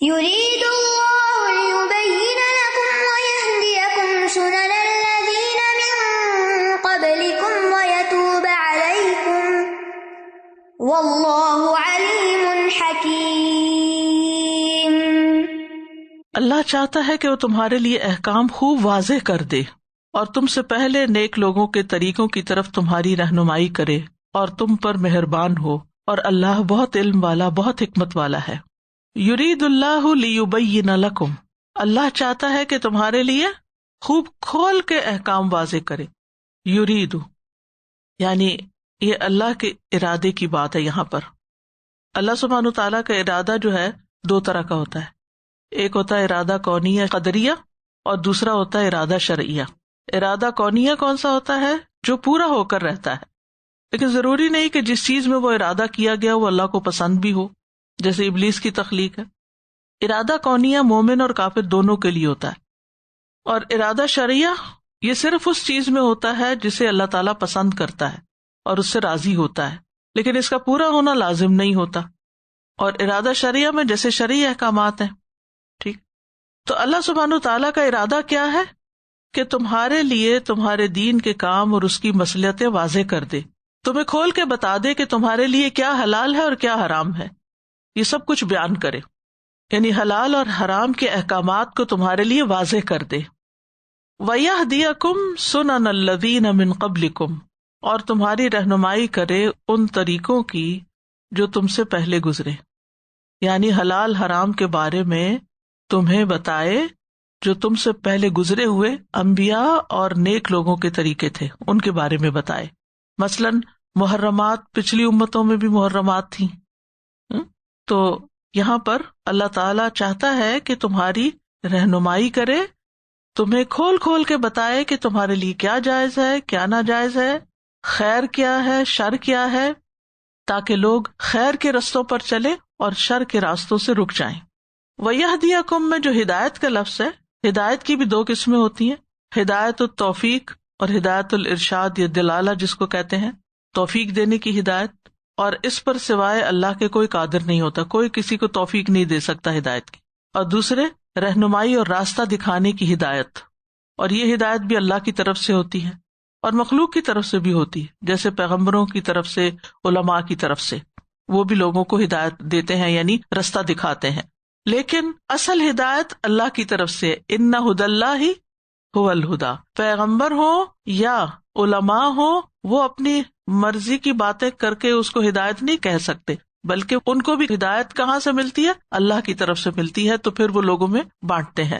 يريد الله ليبين لكم ويهديكم سنن الذين من قبلكم ويتوب عليكم والله عليم حكيم۔ اللہ چاہتا ہے کہ وہ تمہارے لیے احکام خوب واضح کر دے اور تم سے پہلے نیک لوگوں کے طریقوں کی طرف تمہاری رہنمائی کرے اور تم پر مہربان ہو، اور اللہ بہت علم والا، بہت حکمت والا ہے۔ یرید اللہ لیبین لکم، اللہ چاہتا ہے کہ تمہارے لیے خوب کھول کے احکام واضح کرے۔ یرید یعنی یہ اللہ کے ارادے کی بات ہے۔ یہاں پر اللہ سبحانہ تعالیٰ کا ارادہ جو ہے دو طرح کا ہوتا ہے، ایک ہوتا ہے ارادہ کونیہ قدریہ اور دوسرا ہوتا ہے ارادہ شرعیہ۔ ارادہ کونیہ کون سا ہوتا ہے؟ جو پورا ہو کر رہتا ہے، لیکن ضروری نہیں کہ جس چیز میں وہ ارادہ کیا گیا وہ اللہ کو پسند بھی ہو، جیسے ابلیس کی تخلیق ہے۔ ارادہ کونیہ مومن اور کافر دونوں کے لیے ہوتا ہے، اور ارادہ شرعیہ یہ صرف اس چیز میں ہوتا ہے جسے اللہ تعالیٰ پسند کرتا ہے اور اس سے راضی ہوتا ہے، لیکن اس کا پورا ہونا لازم نہیں ہوتا۔ اور ارادہ شرعیہ میں جیسے شرعی احکامات ہیں، ٹھیک۔ تو اللہ سبحانہ تعالیٰ کا ارادہ کیا ہے کہ تمہارے لیے تمہارے دین کے کام اور اس کی مصلحتیں واضح کر دے، تمہیں کھول کے بتا دے کہ تمہارے لیے کیا حلال ہے اور کیا حرام ہے، یہ سب کچھ بیان کرے، یعنی حلال اور حرام کے احکامات کو تمہارے لیے واضح کر دے۔ وَيَهْدِيَكُمْ سُنَنَ الَّذِينَ مِن قَبْلِكُمْ، اور تمہاری رہنمائی کرے ان طریقوں کی جو تم سے پہلے گزرے، یعنی حلال حرام کے بارے میں تمہیں بتائے جو تم سے پہلے گزرے ہوئے انبیاء اور نیک لوگوں کے طریقے تھے، ان کے بارے میں بتائے۔ مثلاً محرمات پچھلی امتوں میں بھی محرمات تھیں، تو یہاں پر اللہ تعالیٰ چاہتا ہے کہ تمہاری رہنمائی کرے، تمہیں کھول کھول کے بتائے کہ تمہارے لیے کیا جائز ہے، کیا ناجائز ہے، خیر کیا ہے، شر کیا ہے، تاکہ لوگ خیر کے رستوں پر چلے اور شر کے راستوں سے رک جائیں۔ وَيَهْدِيَكُمْ میں جو ہدایت کا لفظ ہے، ہدایت کی بھی دو قسمیں ہوتی ہیں، ہدایت التوفیق اور ہدایت الارشاد یا دلالہ جس کو کہتے ہیں، توفیق دینے کی ہدایت، اور اس پر سوائے اللہ کے کوئی قادر نہیں ہوتا، کوئی کسی کو توفیق نہیں دے سکتا ہدایت کی۔ اور دوسرے رہنمائی اور راستہ دکھانے کی ہدایت، اور یہ ہدایت بھی اللہ کی طرف سے ہوتی ہے اور مخلوق کی طرف سے بھی ہوتی ہے، جیسے پیغمبروں کی طرف سے، علماء کی طرف سے، وہ بھی لوگوں کو ہدایت دیتے ہیں، یعنی رستہ دکھاتے ہیں۔ لیکن اصل ہدایت اللہ کی طرف سے، ان ھدی اللہ ھو الھدی، پیغمبر ہو یا علماء ہو وہ اپنی مرضی کی باتیں کر کے اس کو ہدایت نہیں کہہ سکتے، بلکہ ان کو بھی ہدایت کہاں سے ملتی ہے؟ اللہ کی طرف سے ملتی ہے، تو پھر وہ لوگوں میں بانٹتے ہیں۔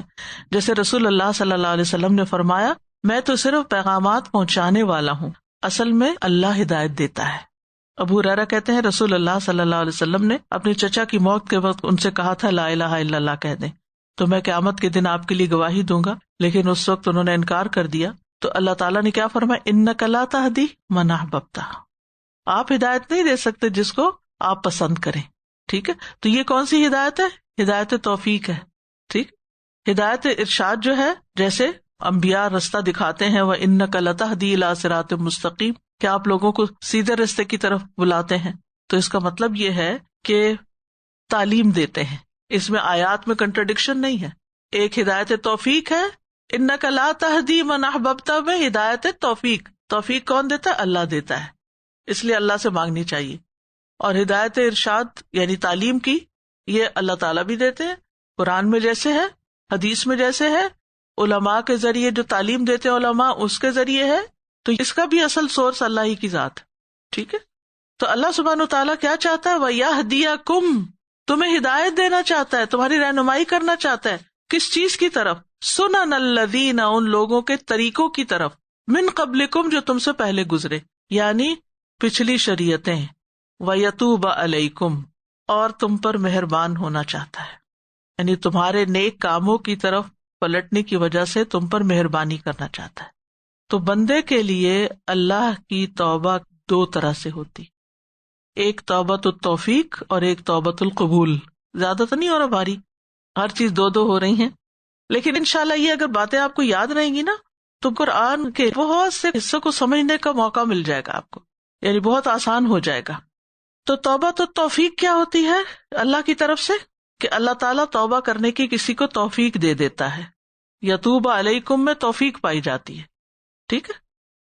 جیسے رسول اللہ صلی اللہ علیہ وسلم نے فرمایا، میں تو صرف پیغامات پہنچانے والا ہوں، اصل میں اللہ ہدایت دیتا ہے۔ ابو ہریرہ کہتے ہیں رسول اللہ صلی اللہ علیہ وسلم نے اپنے چچا کی موت کے وقت ان سے کہا تھا لا الہ الا اللہ کہہ دیں تو میں قیامت کے دن آپ کے لیے گواہی دوں گا، لیکن اس وقت انہوں نے انکار کر دیا، تو اللہ تعالیٰ نے کیا فرمایا، انک لا تہدی من احببت، آپ ہدایت نہیں دے سکتے جس کو آپ پسند کریں، ٹھیک ہے۔ تو یہ کون سی ہدایت ہے؟ ہدایت توفیق ہے، ٹھیک۔ ہدایت ارشاد جو ہے، جیسے انبیاء رستہ دکھاتے ہیں، وَإِنَّكَ لَتَهْدِي إِلَىٰ صِرَاطٍ مُسْتَقِيمٍ، کہ آپ لوگوں کو سیدھے رستے کی طرف بلاتے ہیں، تو اس کا مطلب یہ ہے کہ تعلیم دیتے ہیں۔ اس میں آیات میں کنٹرڈکشن نہیں ہے، ایک ہدایت توفیق ہے، اِنَّكَ لَا تَهْدِي مَنْ أَحْبَبْتَ میں ہدایت توفیق، توفیق کون دیتا ہے؟ اللہ دیتا ہے، اس لیے اللہ سے مانگنی چاہیے۔ اور ہدایت ارشاد یعنی تعلیم کی، یہ اللہ تعالیٰ بھی دیتے ہیں، قرآن میں جیسے ہے، حدیث میں جیسے ہے، علماء کے ذریعے جو تعلیم دیتے ہیں علماء اس کے ذریعے ہے، تو اس کا بھی اصل سورس اللہ ہی کی ذات ہے، ٹھیک ہے۔ تو اللہ سبحانہ وتعالیٰ کیا چاہتا ہے؟ وَيَهْدِيَكُمْ، تمہیں ہدایت دینا چاہتا ہے، تمہاری رہنمائی کرنا چاہتا ہے، کس چیز کی طرف؟ سنن الذین، ان لوگوں کے طریقوں کی طرف، من قبلکم جو تم سے پہلے گزرے، یعنی پچھلی شریعتیں، وَيَتُوبَ عَلَيْكُمْ، اور تم پر مہربان ہونا چاہتا ہے، یعنی تمہارے نیک کاموں کی طرف پلٹنے کی وجہ سے تم پر مہربانی کرنا چاہتا ہے۔ تو بندے کے لیے اللہ کی توبہ دو طرح سے ہوتی، ایک توبۃ التوفیق اور ایک توبۃ القبول۔ زیادہ تو نہیں ہو رہا بھاری، ہر چیز دو دو ہو رہی ہیں، لیکن انشاءاللہ یہ اگر باتیں آپ کو یاد رہیں گی نا تو قرآن کے بہت سے حصوں کو سمجھنے کا موقع مل جائے گا آپ کو، یعنی بہت آسان ہو جائے گا۔ تو توبۃ التوفیق کیا ہوتی ہے؟ اللہ کی طرف سے کہ اللہ تعالیٰ توبہ کرنے کی کسی کو توفیق دے دیتا ہے. یتوب علیکم میں توفیق پائی جاتی ہے. ٹھیک ہے.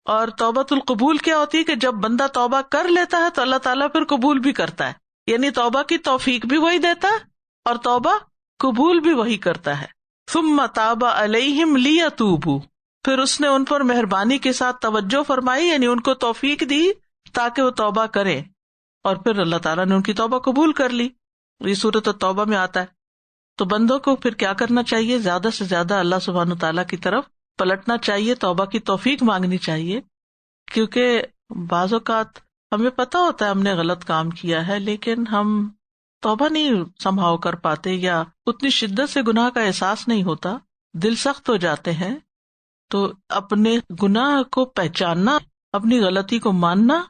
اور توبۃ القبول کیا ہوتی ہے کہ جب بندہ توبہ کر لیتا ہے تو اللہ تعالیٰ پھر قبول بھی کرتا ہے. یعنی توبہ کی توفیق بھی وہی دیتا ہے اور توبہ قبول بھی وہی کرتا ہے. ثم تاب علیہم لیتوبوا، پھر اس نے ان پر مہربانی کے ساتھ توجہ فرمائی، یعنی ان کو توفیق دی تاکہ وہ توبہ کریں، اور پھر اللہ تعالیٰ نے ان کی توبہ قبول کر لی. یہ سورۃ التوبہ میں آتا ہے. تو بندوں کو پھر کیا کرنا چاہیے؟ زیادہ سے زیادہ اللہ سبحانہ تعالیٰ کی طرف پلٹنا چاہیے، توبہ کی توفیق مانگنی چاہیے. کیونکہ بعض اوقات ہمیں پتہ ہوتا ہے ہم نے غلط کام کیا ہے، لیکن ہم توبہ نہیں سنبھال کر پاتے، یا اتنی شدت سے گناہ کا احساس نہیں ہوتا، دل سخت ہو جاتے ہیں. تو اپنے گناہ کو پہچاننا، اپنی غلطی کو ماننا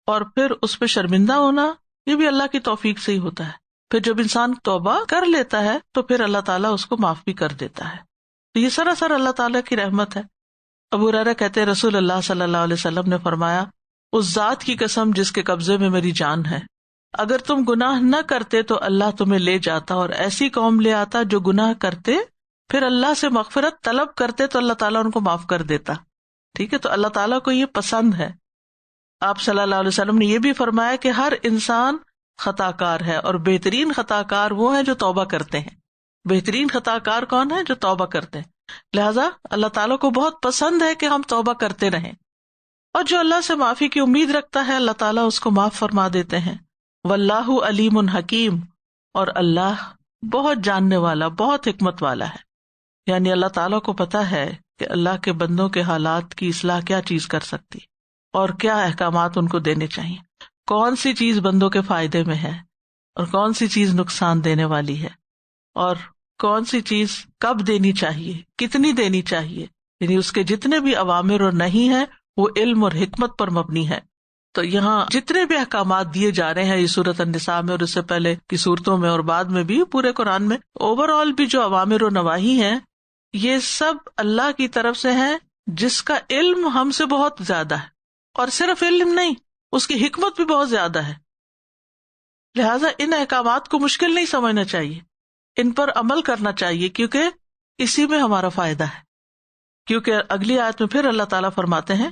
اور پھر اس پہ شرمندہ ہونا، یہ بھی اللہ کی توفیق سے ہی ہوتا ہے. پھر جب انسان توبہ کر لیتا ہے تو پھر اللہ تعالیٰ اس کو معاف بھی کر دیتا ہے. تو یہ سراسر اللہ تعالیٰ کی رحمت ہے. ابو ہریرہ کہتے ہیں رسول اللہ صلی اللہ علیہ وسلم نے فرمایا، اس ذات کی قسم جس کے قبضے میں میری جان ہے، اگر تم گناہ نہ کرتے تو اللہ تمہیں لے جاتا اور ایسی قوم لے آتا جو گناہ کرتے پھر اللہ سے مغفرت طلب کرتے تو اللہ تعالیٰ ان کو معاف کر دیتا. ٹھیک ہے. تو اللہ تعالیٰ کو یہ پسند ہے. آپ صلی اللہ علیہ وسلم نے یہ بھی فرمایا کہ ہر انسان خطا کار ہے، اور بہترین خطا کار وہ ہیں جو توبہ کرتے ہیں. بہترین خطا کار کون ہے؟ جو توبہ کرتے ہیں. لہٰذا اللہ تعالیٰ کو بہت پسند ہے کہ ہم توبہ کرتے رہیں، اور جو اللہ سے معافی کی امید رکھتا ہے اللہ تعالیٰ اس کو معاف فرما دیتے ہیں. واللہ علیم حکیم، اور اللہ بہت جاننے والا، بہت حکمت والا ہے. یعنی اللہ تعالیٰ کو پتا ہے کہ اللہ کے بندوں کے حالات کی اصلاح کیا چیز کر سکتی اور کیا احکامات ان کو دینے چاہیے، کون سی چیز بندوں کے فائدے میں ہے اور کون سی چیز نقصان دینے والی ہے، اور کون سی چیز کب دینی چاہیے، کتنی دینی چاہیے. یعنی اس کے جتنے بھی اوامر اور نہیں ہیں وہ علم اور حکمت پر مبنی ہے. تو یہاں جتنے بھی احکامات دیے جا رہے ہیں یہ سورۃ النساء میں اور اس سے پہلے کی صورتوں میں اور بعد میں بھی پورے قرآن میں، اوور آل بھی جو اوامر و نواہی ہیں یہ سب اللہ کی طرف سے ہیں، جس کا علم ہم سے بہت زیادہ ہے. اور صرف علم نہیں، اس کی حکمت بھی بہت زیادہ ہے. لہٰذا ان احکامات کو مشکل نہیں سمجھنا چاہیے، ان پر عمل کرنا چاہیے، کیونکہ اسی میں ہمارا فائدہ ہے. کیونکہ اگلی آیت میں پھر اللہ تعالیٰ فرماتے ہیں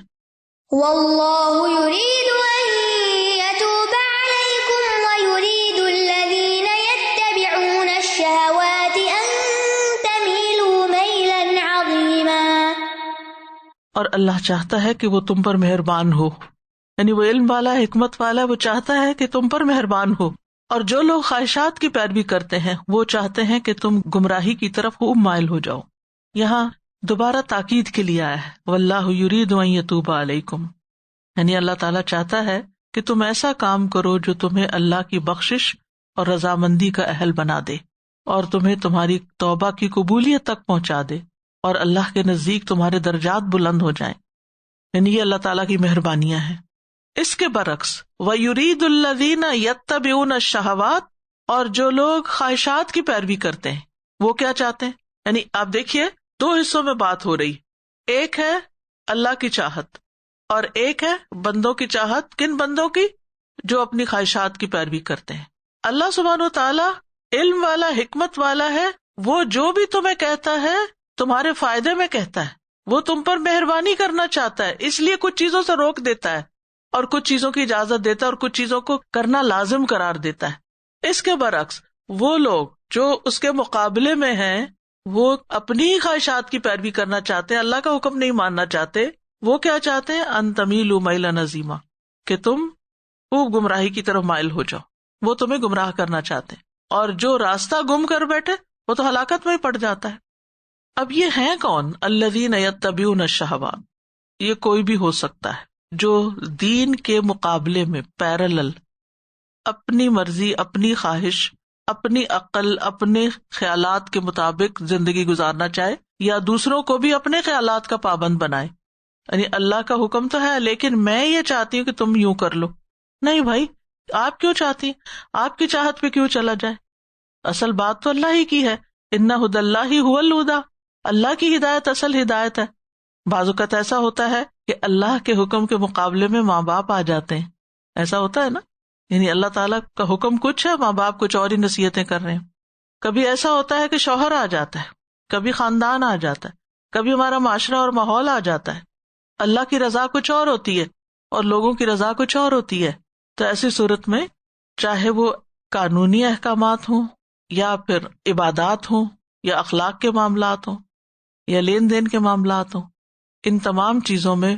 واللہ یرید ان یتوب علیکم ویرید الذین یتبعون الشہوات ان تمیلوا میلا عظیما. اور اللہ چاہتا ہے کہ وہ تم پر مہربان ہو. یعنی وہ علم والا ہے، حکمت والا ہے، وہ چاہتا ہے کہ تم پر مہربان ہو. اور جو لوگ خواہشات کی پیروی کرتے ہیں وہ چاہتے ہیں کہ تم گمراہی کی طرف خوب مائل ہو جاؤ. یہاں دوبارہ تاکید کے لیے آیا ہے واللہ یرید ان یتوب علیکم، یعنی اللہ تعالیٰ چاہتا ہے کہ تم ایسا کام کرو جو تمہیں اللہ کی بخشش اور رضامندی کا اہل بنا دے، اور تمہیں تمہاری توبہ کی قبولیت تک پہنچا دے، اور اللہ کے نزدیک تمہارے درجات بلند ہو جائیں. یعنی یہ اللہ تعالیٰ کی مہربانیاں ہیں. اس کے برعکس وَيُرِيدُ الَّذِينَ يَتَّبِعُونَ الشَّهَوَاتِ، اور جو لوگ خواہشات کی پیروی کرتے ہیں وہ کیا چاہتے ہیں؟ یعنی آپ دیکھیے دو حصوں میں بات ہو رہی، ایک ہے اللہ کی چاہت اور ایک ہے بندوں کی چاہت. کن بندوں کی؟ جو اپنی خواہشات کی پیروی کرتے ہیں. اللہ سبحانہ و تعالیٰ علم والا، حکمت والا ہے، وہ جو بھی تمہیں کہتا ہے تمہارے فائدے میں کہتا ہے، وہ تم پر مہربانی کرنا چاہتا ہے، اس لیے کچھ چیزوں سے روک دیتا ہے اور کچھ چیزوں کی اجازت دیتا ہے اور کچھ چیزوں کو کرنا لازم قرار دیتا ہے. اس کے برعکس وہ لوگ جو اس کے مقابلے میں ہیں وہ اپنی خواہشات کی پیروی کرنا چاہتے ہیں، اللہ کا حکم نہیں ماننا چاہتے. وہ کیا چاہتے ہیں؟ ان تمیلوا میلا عظیما، کہ تم خوب گمراہی کی طرف مائل ہو جاؤ. وہ تمہیں گمراہ کرنا چاہتے ہیں، اور جو راستہ گم کر بیٹھے وہ تو ہلاکت میں ہی پڑ جاتا ہے. اب یہ ہیں کون؟ الذین یتبعون الشہوات. یہ کوئی بھی ہو سکتا ہے جو دین کے مقابلے میں پیرلل اپنی مرضی، اپنی خواہش، اپنی عقل، اپنے خیالات کے مطابق زندگی گزارنا چاہے، یا دوسروں کو بھی اپنے خیالات کا پابند بنائے. یعنی اللہ کا حکم تو ہے لیکن میں یہ چاہتی ہوں کہ تم یوں کر لو. نہیں بھائی، آپ کیوں چاہتی ہیں؟ آپ کی چاہت پہ کیوں چلا جائے؟ اصل بات تو اللہ ہی کی ہے. ان ھدی اللہ ھو الھدی، اللہ کی ہدایت اصل ہدایت ہے. بعض اوقات ایسا ہوتا ہے کہ اللہ کے حکم کے مقابلے میں ماں باپ آ جاتے ہیں. ایسا ہوتا ہے نا، یعنی اللہ تعالیٰ کا حکم کچھ ہے، ماں باپ کچھ اور ہی نصیحتیں کر رہے ہیں. کبھی ایسا ہوتا ہے کہ شوہر آ جاتا ہے، کبھی خاندان آ جاتا ہے، کبھی ہمارا معاشرہ اور ماحول آ جاتا ہے. اللہ کی رضا کچھ اور ہوتی ہے اور لوگوں کی رضا کچھ اور ہوتی ہے. تو ایسی صورت میں چاہے وہ قانونی احکامات ہوں یا پھر عبادات ہوں یا اخلاق کے معاملات ہوں یا لین دین کے معاملات ہوں، ان تمام چیزوں میں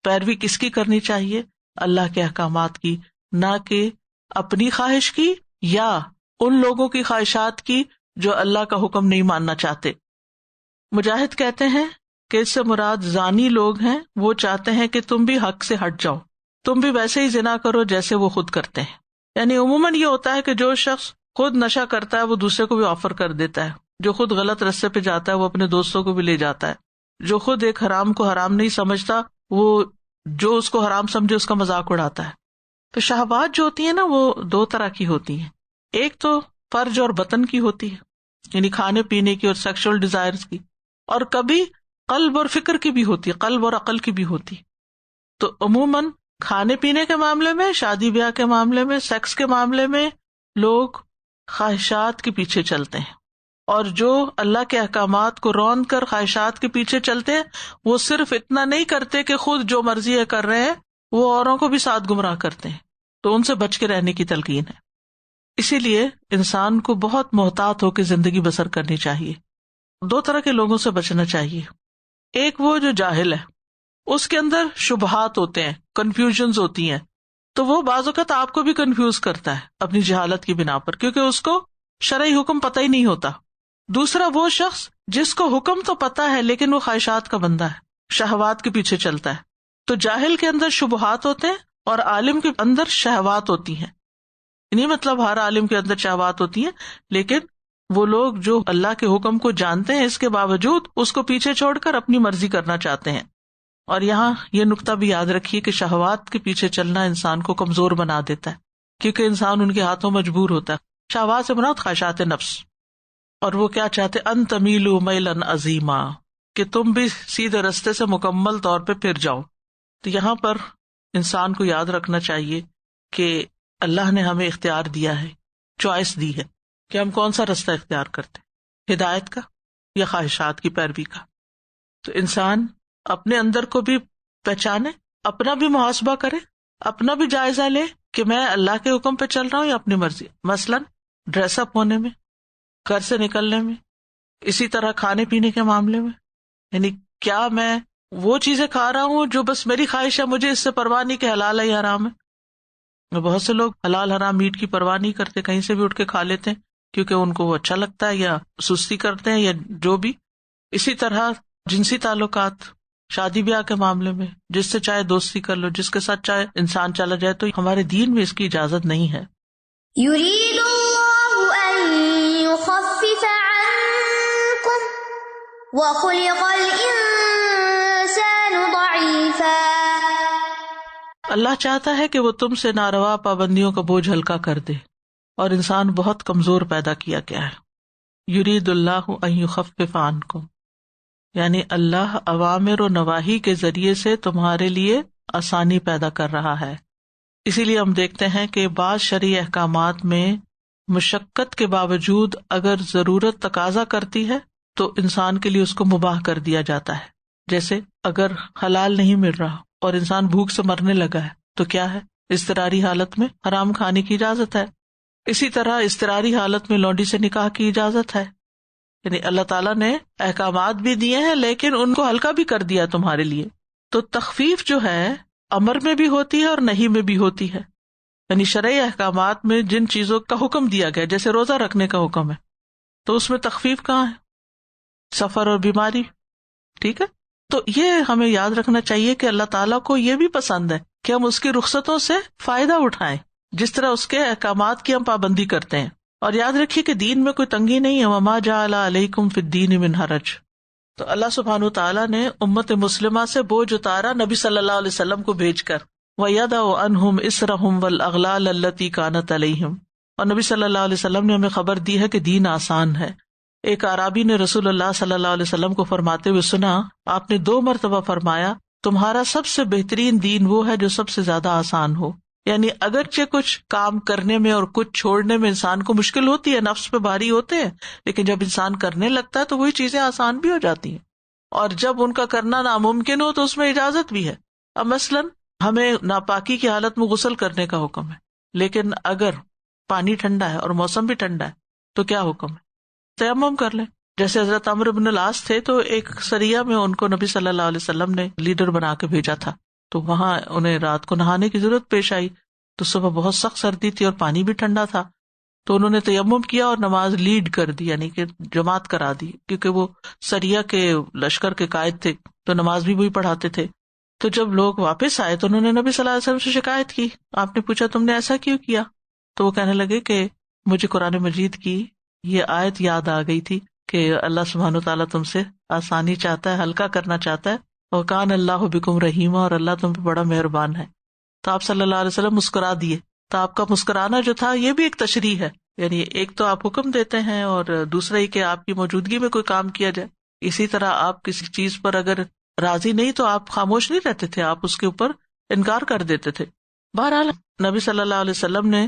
پیروی کس کی کرنی چاہیے؟ اللہ کے احکامات کی، نہ کہ اپنی خواہش کی یا ان لوگوں کی خواہشات کی جو اللہ کا حکم نہیں ماننا چاہتے. مجاہد کہتے ہیں کہ اس سے مراد زانی لوگ ہیں، وہ چاہتے ہیں کہ تم بھی حق سے ہٹ جاؤ، تم بھی ویسے ہی زنا کرو جیسے وہ خود کرتے ہیں. یعنی عموماً یہ ہوتا ہے کہ جو شخص خود نشہ کرتا ہے وہ دوسرے کو بھی آفر کر دیتا ہے، جو خود غلط راستے پہ جاتا ہے وہ اپنے دوستوں کو بھی لے جاتا ہے، جو خود ایک حرام کو حرام نہیں سمجھتا وہ جو اس کو حرام سمجھے اس کا مذاق اڑاتا ہے. تو شہوات جو ہوتی ہیں نا وہ دو طرح کی ہوتی ہیں، ایک تو فرج اور بطن کی ہوتی ہے، یعنی کھانے پینے کی اور سیکشل ڈیزائرز کی، اور کبھی قلب اور فکر کی بھی ہوتی ہے، قلب اور عقل کی بھی ہوتی. تو عموماً کھانے پینے کے معاملے میں، شادی بیاہ کے معاملے میں، سیکس کے معاملے میں لوگ خواہشات کے پیچھے چلتے ہیں، اور جو اللہ کے احکامات کو رون کر خواہشات کے پیچھے چلتے ہیں وہ صرف اتنا نہیں کرتے کہ خود جو مرضی ہے کر رہے ہیں، وہ اوروں کو بھی ساتھ گمراہ کرتے ہیں. تو ان سے بچ کے رہنے کی تلقین ہے. اسی لیے انسان کو بہت محتاط ہو کے زندگی بسر کرنی چاہیے. دو طرح کے لوگوں سے بچنا چاہیے. ایک وہ جو جاہل ہے، اس کے اندر شبہات ہوتے ہیں، کنفیوژنز ہوتی ہیں، تو وہ بعض اوقات آپ کو بھی کنفیوز کرتا ہے اپنی جہالت کی بنا پر، کیونکہ اس کو شرعی حکم پتہ ہی نہیں ہوتا. دوسرا وہ شخص جس کو حکم تو پتہ ہے لیکن وہ خواہشات کا بندہ ہے، شہوات کے پیچھے چلتا ہے. تو جاہل کے اندر شبہات ہوتے ہیں اور عالم کے اندر شہوات ہوتی ہیں. نہیں مطلب ہر عالم کے اندر شہوات ہوتی ہیں، لیکن وہ لوگ جو اللہ کے حکم کو جانتے ہیں اس کے باوجود اس کو پیچھے چھوڑ کر اپنی مرضی کرنا چاہتے ہیں. اور یہاں یہ نکتہ بھی یاد رکھیے کہ شہوات کے پیچھے چلنا انسان کو کمزور بنا دیتا ہے، کیونکہ انسان ان کے ہاتھوں مجبور ہوتا ہے. شہوات سے مراد خواہشات نفس، اور وہ کیا چاہتے ان تمیلوا میلا عظیما، کہ تم بھی سیدھے رستے سے مکمل طور پہ پھر جاؤ. تو یہاں پر انسان کو یاد رکھنا چاہیے کہ اللہ نے ہمیں اختیار دیا ہے، چوائس دی ہے کہ ہم کون سا رستہ اختیار کرتے، ہدایت کا یا خواہشات کی پیروی کا. تو انسان اپنے اندر کو بھی پہچانے، اپنا بھی محاسبہ کرے، اپنا بھی جائزہ لے کہ میں اللہ کے حکم پہ چل رہا ہوں یا اپنی مرضی. مثلاً ڈریس اپ ہونے میں، گھر سے نکلنے میں، اسی طرح کھانے پینے کے معاملے میں، یعنی کیا میں وہ چیزیں کھا رہا ہوں جو بس میری خواہش ہے، مجھے اس سے پرواہ نہیں کہ حلال ہے یا حرام ہے. بہت سے لوگ حلال حرام میٹ کی پرواہ نہیں کرتے، کہیں سے بھی اٹھ کے کھا لیتے ہیں کیونکہ ان کو وہ اچھا لگتا ہے یا سستی کرتے ہیں یا جو بھی. اسی طرح جنسی تعلقات، شادی بیاہ کے معاملے میں جس سے چاہے دوستی کر لو، جس کے ساتھ چاہے انسان چلا جائے، تو ہمارے دین میں اس کی اجازت نہیں ہے. يريد الله أن يخفف عنكم وخلق الإنسان ضعيفا. اللہ چاہتا ہے کہ وہ تم سے ناروا پابندیوں کا بوجھ ہلکا کر دے، اور انسان بہت کمزور پیدا کیا گیا ہے. یرید اللہ ان یخفف عنکم، یعنی اللہ اوامر و نواہی کے ذریعے سے تمہارے لیے آسانی پیدا کر رہا ہے. اسی لیے ہم دیکھتے ہیں کہ بعض شرعی احکامات میں مشقت کے باوجود اگر ضرورت تقاضا کرتی ہے تو انسان کے لیے اس کو مباح کر دیا جاتا ہے. جیسے اگر حلال نہیں مل رہا اور انسان بھوک سے مرنے لگا ہے تو کیا ہے، اضطراری حالت میں حرام کھانے کی اجازت ہے. اسی طرح اضطراری حالت میں لونڈی سے نکاح کی اجازت ہے. یعنی اللہ تعالیٰ نے احکامات بھی دیے ہیں لیکن ان کو ہلکا بھی کر دیا تمہارے لیے. تو تخفیف جو ہے امر میں بھی ہوتی ہے اور نہیں میں بھی ہوتی ہے. یعنی شرعی احکامات میں جن چیزوں کا حکم دیا گیا، جیسے روزہ رکھنے کا حکم ہے، تو اس میں تخفیف کہاں ہے؟ سفر اور بیماری، ٹھیک ہے. تو یہ ہمیں یاد رکھنا چاہیے کہ اللہ تعالیٰ کو یہ بھی پسند ہے کہ ہم اس کی رخصتوں سے فائدہ اٹھائیں، جس طرح اس کے احکامات کی ہم پابندی کرتے ہیں. اور یاد رکھیے کہ دین میں کوئی تنگی نہیں ہے. وما جعل علیکم فی الدین من حرج. تو اللہ سبحانہ تعالیٰ نے امت مسلمہ سے بوجھ اتارا نبی صلی اللہ علیہ وسلم کو بھیج کر، وَيَدَعُ عَنْهُمْ إِسْرَهُمْ وَالْأَغْلَالَ الَّتِي كَانَتْ عَلَيْهِمْ. اور نبی صلی اللہ علیہ وسلم نے ہمیں خبر دی ہے کہ دین آسان ہے. ایک اعرابی نے رسول اللہ صلی اللہ علیہ وسلم کو فرماتے ہوئے سنا، آپ نے 2 مرتبہ فرمایا تمہارا سب سے بہترین دین وہ ہے جو سب سے زیادہ آسان ہو. یعنی اگرچہ کچھ کام کرنے میں اور کچھ چھوڑنے میں انسان کو مشکل ہوتی ہے، نفس پہ بھاری ہوتے ہیں، لیکن جب انسان کرنے لگتا ہے تو وہی چیزیں آسان بھی ہو جاتی ہیں، اور جب ان کا کرنا ناممکن ہو تو اس میں اجازت بھی ہے۔ اب مثلاً ہمیں ناپاکی کی حالت میں غسل کرنے کا حکم ہے، لیکن اگر پانی ٹھنڈا ہے اور موسم بھی ٹھنڈا ہے تو کیا حکم ہے؟ تیمم کر لیں۔ جیسے حضرت عمرو بن العاص تھے تو ایک سریہ میں ان کو نبی صلی اللہ علیہ وسلم نے لیڈر بنا کے بھیجا تھا، تو وہاں انہیں رات کو نہانے کی ضرورت پیش آئی، تو صبح بہت سخت سردی تھی اور پانی بھی ٹھنڈا تھا، تو انہوں نے تیمم کیا اور نماز لیڈ کر دی، یعنی کہ جماعت کرا دی، کیونکہ وہ سریہ کے لشکر کے قائد تھے تو نماز بھی وہی پڑھاتے تھے۔ تو جب لوگ واپس آئے تو انہوں نے نبی صلی اللہ علیہ وسلم سے شکایت کی، آپ نے پوچھا تم نے ایسا کیوں کیا؟ تو وہ کہنے لگے کہ مجھے قرآن مجید کی یہ آیت یاد آ گئی تھی کہ اللہ سبحانہ وتعالیٰ تم سے آسانی چاہتا ہے، ہلکا کرنا چاہتا ہے، اور کان اللہ بکم رحیما، اور اللہ تم پہ بڑا مہربان ہے۔ تو آپ صلی اللہ علیہ وسلم مسکرا دیے۔ تو آپ کا مسکرانا جو تھا یہ بھی ایک تشریح ہے، یعنی ایک تو آپ حکم دیتے ہیں اور دوسرا ہی کہ آپ کی موجودگی میں کوئی کام کیا جائے۔ اسی طرح آپ کسی چیز پر اگر راضی نہیں تو آپ خاموش نہیں رہتے تھے، آپ اس کے اوپر انکار کر دیتے تھے۔ بہرحال نبی صلی اللہ علیہ وسلم نے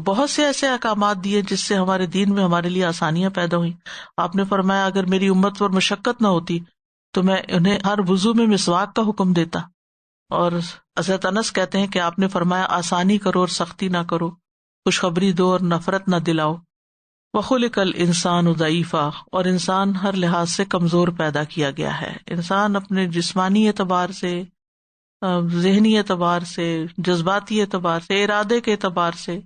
بہت سے ایسے احکامات دیے جس سے ہمارے دین میں ہمارے لیے آسانیاں پیدا ہوئیں۔ آپ نے فرمایا اگر میری امت پر مشقت نہ ہوتی تو میں انہیں ہر وضو میں مسواک کا حکم دیتا، اور حضرت انس کہتے ہیں کہ آپ نے فرمایا آسانی کرو اور سختی نہ کرو، خوشخبری دو اور نفرت نہ دلاؤ۔ وَخُلِقَ الْإِنسَانُ ضَعِيفًا، اور انسان ہر لحاظ سے کمزور پیدا کیا گیا ہے۔ انسان اپنے جسمانی اعتبار سے، ذہنی اعتبار سے، جذباتی اعتبار سے، ارادے کے اعتبار سے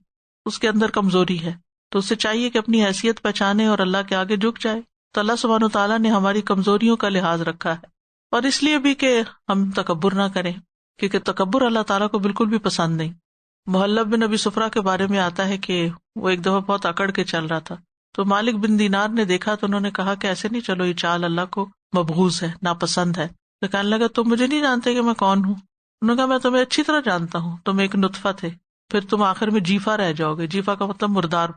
اس کے اندر کمزوری ہے، تو اسے چاہیے کہ اپنی حیثیت پہچانے اور اللہ کے آگے جھک جائے۔ تو اللہ سبحانہ وتعالیٰ نے ہماری کمزوریوں کا لحاظ رکھا ہے، اور اس لیے بھی کہ ہم تکبر نہ کریں، کیونکہ تکبر اللہ تعالیٰ کو بالکل بھی پسند نہیں۔ محلب بن ابی صفرہ کے بارے میں آتا ہے کہ وہ ایک دفعہ بہت اکڑ کے چل رہا تھا، تو مالک بن دینار نے دیکھا تو انہوں نے کہا کہ ایسے نہیں چلو، یہ چال اللہ کو مبغوض ہے، ناپسند ہے۔ تو کہنے لگا تم مجھے نہیں جانتے کہ میں کون ہوں؟ انہوں نے کہا میں تمہیں اچھی طرح جانتا ہوں، تم ایک نطفہ تھے، پھر تم آخر میں جیفا رہ جاؤ گے، جیفا کا مطلب مردار،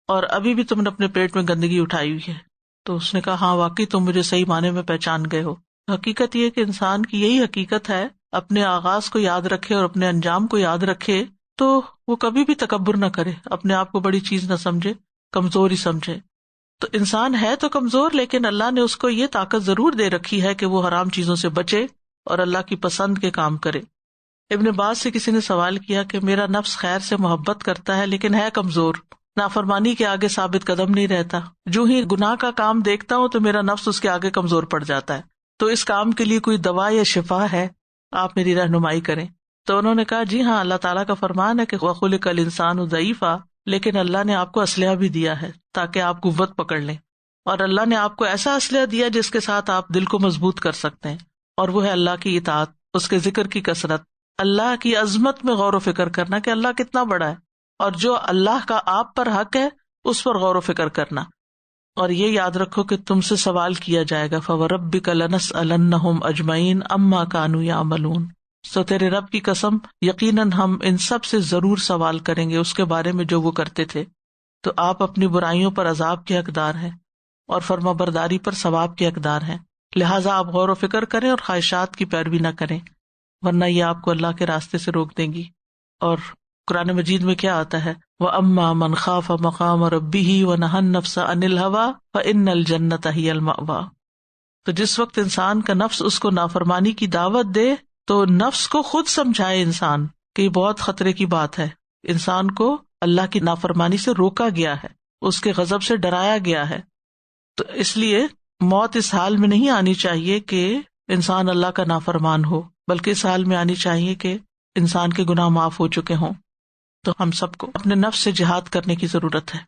اور ابھی بھی تم نے اپنے پیٹ میں گندگی اٹھائی ہوئی ہے۔ تو اس نے کہا ہاں واقعی تم مجھے صحیح معنی میں پہچان گئے ہو۔ حقیقت یہ کہ انسان کی یہی حقیقت ہے، اپنے آغاز کو یاد رکھے اور اپنے انجام کو یاد رکھے تو وہ کبھی بھی تکبر نہ کرے، اپنے آپ کو بڑی چیز نہ سمجھے، کمزور ہی سمجھے۔ تو انسان ہے تو کمزور، لیکن اللہ نے اس کو یہ طاقت ضرور دے رکھی ہے کہ وہ حرام چیزوں سے بچے اور اللہ کی پسند کے کام کرے۔ ابن عباس سے کسی نے سوال کیا کہ میرا نفس خیر سے محبت کرتا ہے لیکن ہے کمزور، نافرمانی کے آگے ثابت قدم نہیں رہتا، جو ہی گناہ کا کام دیکھتا ہوں تو میرا نفس اس کے آگے کمزور پڑ جاتا ہے، تو اس کام کے لیے کوئی دوا یا شفا ہے؟ آپ میری رہنمائی کریں۔ تو انہوں نے کہا جی ہاں، اللہ تعالیٰ کا فرمان ہے کہ وَخُلِقَ الْإِنسَانُ ضَعِيفًا، لیکن اللہ نے آپ کو اسلحہ بھی دیا ہے تاکہ آپ قوت پکڑ لیں، اور اللہ نے آپ کو ایسا اسلحہ دیا جس کے ساتھ آپ دل کو مضبوط کر سکتے ہیں، اور وہ ہے اللہ کی اطاعت، اس کے ذکر کی کثرت، اللہ کی عظمت میں غور و فکر کرنا کہ اللہ کتنا بڑا ہے، اور جو اللہ کا آپ پر حق ہے اس پر غور و فکر کرنا۔ اور یہ یاد رکھو کہ تم سے سوال کیا جائے گا، فَوَرَبِّكَ لَنَسْأَلَنَّهُمْ أَجْمَعِينَ عَمَّا كَانُوا يَعْمَلُونَ، سو تیرے رب کی قسم یقیناً ہم ان سب سے ضرور سوال کریں گے اس کے بارے میں جو وہ کرتے تھے۔ تو آپ اپنی برائیوں پر عذاب کے حقدار ہیں اور فرما برداری پر ثواب کے حقدار ہیں، لہٰذا آپ غور و فکر کریں اور خواہشات کی پیروی نہ کریں، ورنہ یہ آپ کو اللہ کے راستے سے روک دیں گی۔ اور قرآن مجید میں کیا آتا ہے، وَأَمَّا مَنْ خَافَ مَقَامَ رَبِّهِ وَنَهَى النَّفْسَ عَنِ الْهَوَىٰ فَإِنَّ الْجَنَّةَ هِيَ الْمَأْوَىٰ۔ تو جس وقت انسان کا نفس اس کو نافرمانی کی دعوت دے تو نفس کو خود سمجھائے انسان کہ یہ بہت خطرے کی بات ہے، انسان کو اللہ کی نافرمانی سے روکا گیا ہے، اس کے غضب سے ڈرایا گیا ہے۔ تو اس لیے موت اس حال میں نہیں آنی چاہیے کہ انسان اللہ کا نافرمان ہو، بلکہ اس حال میں آنی چاہیے کہ انسان کے گناہ معاف ہو چکے ہوں۔ تو ہم سب کو اپنے نفس سے جہاد کرنے کی ضرورت ہے۔